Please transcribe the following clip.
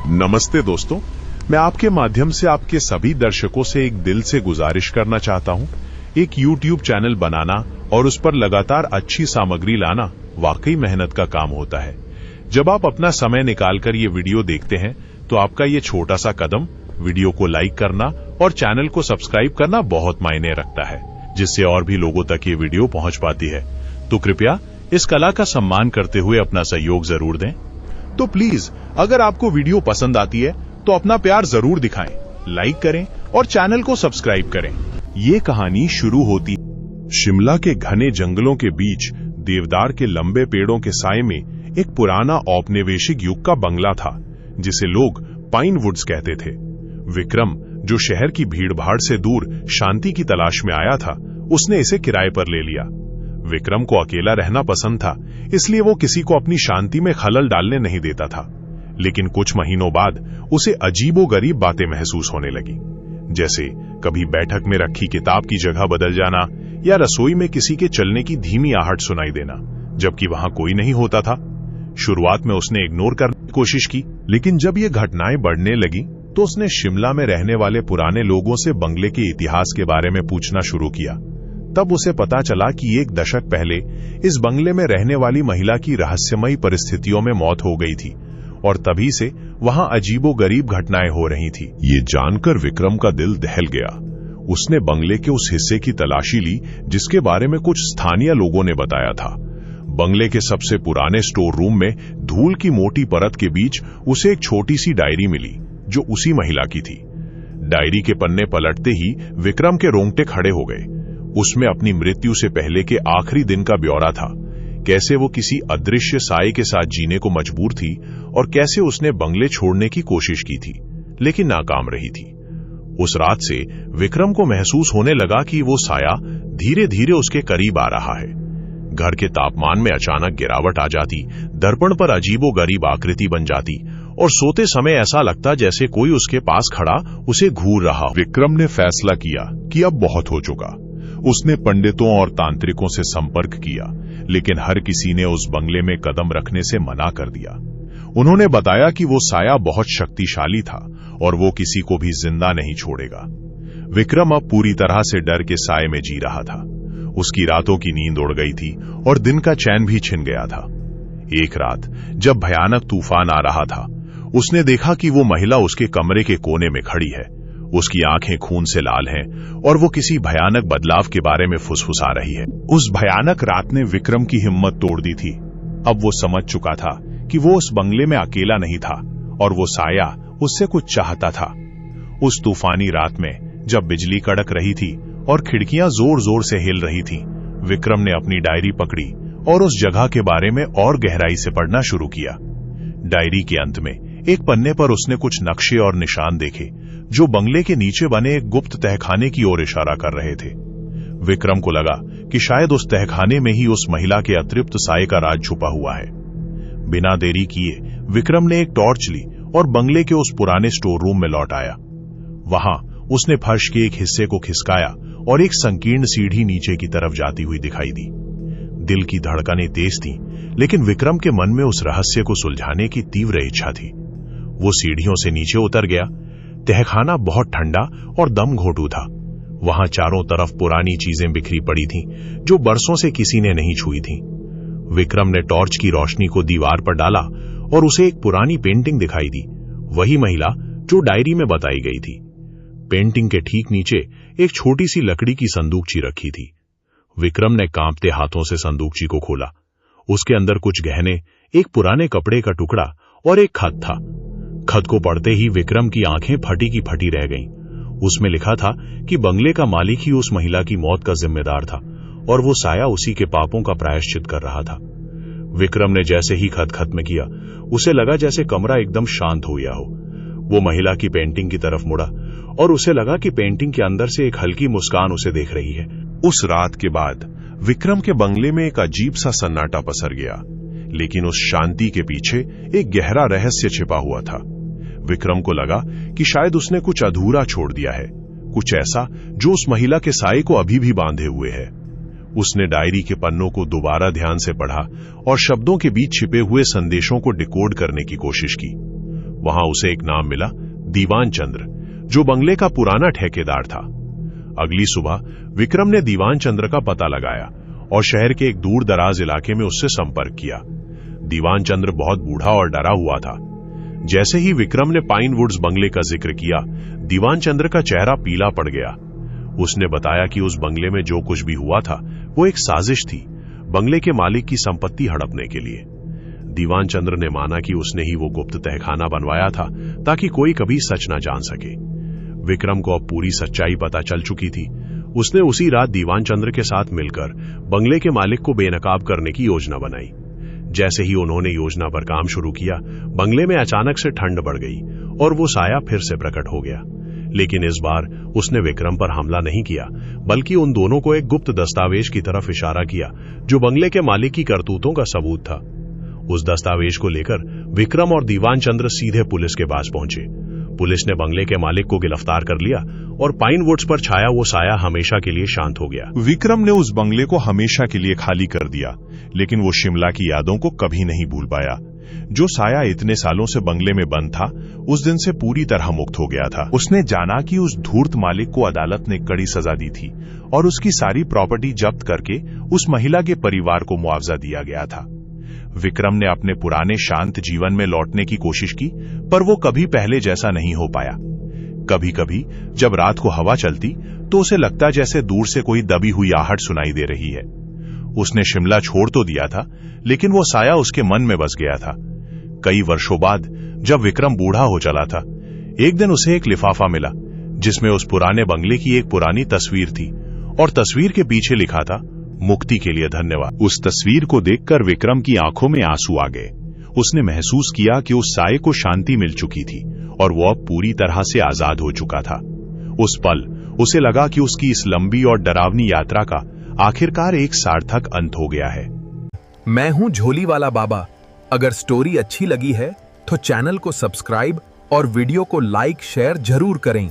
नमस्ते दोस्तों, मैं आपके माध्यम से आपके सभी दर्शकों से एक दिल से गुजारिश करना चाहता हूं। एक YouTube चैनल बनाना और उस पर लगातार अच्छी सामग्री लाना वाकई मेहनत का काम होता है। जब आप अपना समय निकालकर ये वीडियो देखते हैं तो आपका ये छोटा सा कदम वीडियो को लाइक करना और चैनल को सब्सक्राइब करना बहुत मायने रखता है, जिससे और भी लोगों तक ये वीडियो पहुंच पाती है। तो कृपया इस कला का सम्मान करते हुए अपना सहयोग जरूर दें। तो प्लीज, अगर आपको वीडियो पसंद आती है तो अपना प्यार जरूर दिखाएं, लाइक करें और चैनल को सब्सक्राइब करें। ये कहानी शुरू होती शिमला के घने जंगलों के बीच देवदार के लंबे पेड़ों के साए में एक पुराना औपनिवेशिक युग का बंगला था, जिसे लोग पाइन वुड्स कहते थे। विक्रम, जो शहर की भीड़भाड़ से दूर शांति की तलाश में आया था, उसने इसे किराए पर ले लिया। विक्रम को अकेला रहना पसंद था, इसलिए वो किसी को अपनी शांति में खलल डालने नहीं देता था। लेकिन कुछ महीनों बाद उसे अजीबोगरीब बातें महसूस होने लगी, जैसे कभी बैठक में रखी किताब की जगह बदल जाना या रसोई में किसी के चलने की धीमी आहट सुनाई देना, जबकि वहां कोई नहीं होता था। शुरुआत में उसने इग्नोर करने की कोशिश की, लेकिन जब ये घटनाएं बढ़ने लगी तो उसने शिमला में रहने वाले पुराने लोगों से बंगले के इतिहास के बारे में पूछना शुरू किया। तब उसे पता चला कि एक दशक पहले इस बंगले में रहने वाली महिला की रहस्यमयी परिस्थितियों में मौत हो गई थी और तभी से वहां अजीबोगरीब घटनाएं हो रही थी। ये जानकर विक्रम का दिल दहल गया। उसने बंगले के उस हिस्से की तलाशी ली जिसके बारे में कुछ स्थानीय लोगों ने बताया था। बंगले के सबसे पुराने स्टोर रूम में धूल की मोटी परत के बीच उसे एक छोटी सी डायरी मिली जो उसी महिला की थी। डायरी के पन्ने पलटते ही विक्रम के रोंगटे खड़े हो गए। उसमें अपनी मृत्यु से पहले के आखिरी दिन का ब्यौरा था, कैसे वो किसी अदृश्य साए के साथ जीने को मजबूर थी और कैसे उसने बंगले छोड़ने की कोशिश की थी लेकिन नाकाम रही थी। उस रात से विक्रम को महसूस होने लगा कि वो साया धीरे धीरे उसके करीब आ रहा है। घर के तापमान में अचानक गिरावट आ जाती, दर्पण पर अजीबोगरीब आकृति बन जाती और सोते समय ऐसा लगता जैसे कोई उसके पास खड़ा उसे घूर रहा। विक्रम ने फैसला किया कि अब बहुत हो चुका। उसने पंडितों और तांत्रिकों से संपर्क किया, लेकिन हर किसी ने उस बंगले में कदम रखने से मना कर दिया। उन्होंने बताया कि वो साया बहुत शक्तिशाली था और वो किसी को भी जिंदा नहीं छोड़ेगा। विक्रम अब पूरी तरह से डर के साए में जी रहा था। उसकी रातों की नींद उड़ गई थी और दिन का चैन भी छिन गया था। एक रात जब भयानक तूफान आ रहा था, उसने देखा कि वो महिला उसके कमरे के कोने में खड़ी है। उसकी आंखें खून से लाल हैं और वो किसी भयानक बदलाव के बारे में फुसफुसा रही है। उस भयानक रात ने विक्रम की हिम्मत तोड़ दी थी। अब वो समझ चुका था कि वो उस बंगले में अकेला नहीं था और वो साया उससे कुछ चाहता था। उस तूफानी रात में जब बिजली कड़क रही थी और खिड़कियां जोर जोर से हिल रही थीं, विक्रम ने अपनी डायरी पकड़ी और उस जगह के बारे में और गहराई से पढ़ना शुरू किया। डायरी के अंत में एक पन्ने पर उसने कुछ नक्शे और निशान देखे जो बंगले के नीचे बने एक गुप्त तहखाने की ओर इशारा कर रहे थे। विक्रम को लगा कि शायद उस तहखाने में ही उस महिला के अतृप्त साये का राज छुपा हुआ है। बिना देरी किए विक्रम ने एक टॉर्च ली और बंगले के उस पुराने स्टोर रूम में लौट आया। वहां उसने फर्श के एक हिस्से को खिसकाया और एक संकीर्ण सीढ़ी नीचे की तरफ जाती हुई दिखाई दी। दिल की धड़कनें तेज थीं, लेकिन विक्रम के मन में उस रहस्य को सुलझाने की तीव्र इच्छा थी। वो सीढ़ियों से नीचे उतर गया। तहखाना बहुत ठंडा और दम घोटू था। वहां चारों तरफ पुरानी चीजें बिखरी पड़ी थीं, जो बरसों से किसी ने नहीं छुई थीं। विक्रम ने टॉर्च की रोशनी को दीवार पर डाला और उसे एक पुरानी पेंटिंग दिखाई दी, वही महिला जो डायरी में बताई गई थी। पेंटिंग के ठीक नीचे एक छोटी सी लकड़ी की संदूकची रखी थी। विक्रम ने कांपते हाथों से संदूकची को खोला। उसके अंदर कुछ गहने, एक पुराने कपड़े का टुकड़ा और एक खत था। खत को पढ़ते ही विक्रम की आंखें फटी की फटी रह गईं। उसमें लिखा था कि बंगले का मालिक ही उस महिला की मौत का जिम्मेदार था और वो साया उसी के पापों का प्रायश्चित कर रहा था। विक्रम ने जैसे ही खत खत्म किया, उसे लगा जैसे कमरा एकदम शांत हो गया हो। वो महिला की पेंटिंग की तरफ मुड़ा और उसे लगा कि पेंटिंग के अंदर से एक हल्की मुस्कान उसे देख रही है। उस रात के बाद विक्रम के बंगले में एक अजीब सा सन्नाटा पसर गया, लेकिन उस शांति के पीछे एक गहरा रहस्य छिपा हुआ था। विक्रम को लगा कि शायद उसने कुछ अधूरा छोड़ दिया है, कुछ ऐसा जो उस महिला के साये को अभी भी बांधे हुए है। उसने डायरी के पन्नों को दोबारा ध्यान से पढ़ा और शब्दों के बीच छिपे हुए संदेशों को डिकोड करने की कोशिश की। वहां उसे एक नाम मिला, दीवान चंद्र, जो बंगले का पुराना ठेकेदार था। अगली सुबह विक्रम ने दीवान चंद्र का पता लगाया और शहर के एक दूर दराज इलाके में उससे संपर्क किया। दीवान चंद्र बहुत बूढ़ा और डरा हुआ था। जैसे ही विक्रम ने पाइन वुड्स बंगले का जिक्र किया, दीवान चंद्र का चेहरा पीला पड़ गया। उसने बताया कि उस बंगले में जो कुछ भी हुआ था वो एक साजिश थी, बंगले के मालिक की संपत्ति हड़पने के लिए। दीवान चंद्र ने माना कि उसने ही वो गुप्त तहखाना बनवाया था ताकि कोई कभी सच ना जान सके। विक्रम को अब पूरी सच्चाई पता चल चुकी थी। उसने उसी रात दीवान चंद्र के साथ मिलकर बंगले के मालिक को बेनकाब करने की योजना बनाई। जैसे ही उन्होंने योजना पर काम शुरू किया, बंगले में अचानक से ठंड बढ़ गई और वो साया फिर से प्रकट हो गया। लेकिन इस बार उसने विक्रम पर हमला नहीं किया, बल्कि उन दोनों को एक गुप्त दस्तावेज की तरफ इशारा किया जो बंगले के मालिक की करतूतों का सबूत था। उस दस्तावेज को लेकर विक्रम और दीवान चंद्र सीधे पुलिस के पास पहुंचे। पुलिस ने बंगले के मालिक को गिरफ्तार कर लिया और पाइन वुड्स पर छाया वो साया हमेशा के लिए शांत हो गया। विक्रम ने उस बंगले को हमेशा के लिए खाली कर दिया, लेकिन वो शिमला की यादों को कभी नहीं भूल पाया। जो साया इतने सालों से बंगले में बंद था, उस दिन से पूरी तरह मुक्त हो गया था। उसने जाना कि उस धूर्त मालिक को अदालत ने कड़ी सजा दी थी और उसकी सारी प्रॉपर्टी जब्त करके उस महिला के परिवार को मुआवजा दिया गया था। विक्रम ने अपने पुराने शांत जीवन में लौटने की कोशिश की, पर वो कभी पहले जैसा नहीं हो पाया। कभी कभी जब रात को हवा चलती तो उसे लगता जैसे दूर से कोई दबी हुई आहट सुनाई दे रही है। उसने शिमला छोड़ तो दिया था, लेकिन वो साया उसके मन में बस गया था। कई वर्षों बाद जब विक्रम बूढ़ा हो चला था, एक दिन उसे एक लिफाफा मिला जिसमें उस पुराने बंगले की एक पुरानी तस्वीर थी और तस्वीर के पीछे लिखा था, मुक्ति के लिए धन्यवाद। उस तस्वीर को देखकर विक्रम की आंखों में आंसू आ गए। उसने महसूस किया कि उस साये को शांति मिल चुकी थी और वो अब पूरी तरह से आजाद हो चुका था। उस पल उसे लगा कि उसकी इस लंबी और डरावनी यात्रा का आखिरकार एक सार्थक अंत हो गया है। मैं हूं झोली वाला बाबा। अगर स्टोरी अच्छी लगी है तो चैनल को सब्सक्राइब और वीडियो को लाइक शेयर जरूर करें।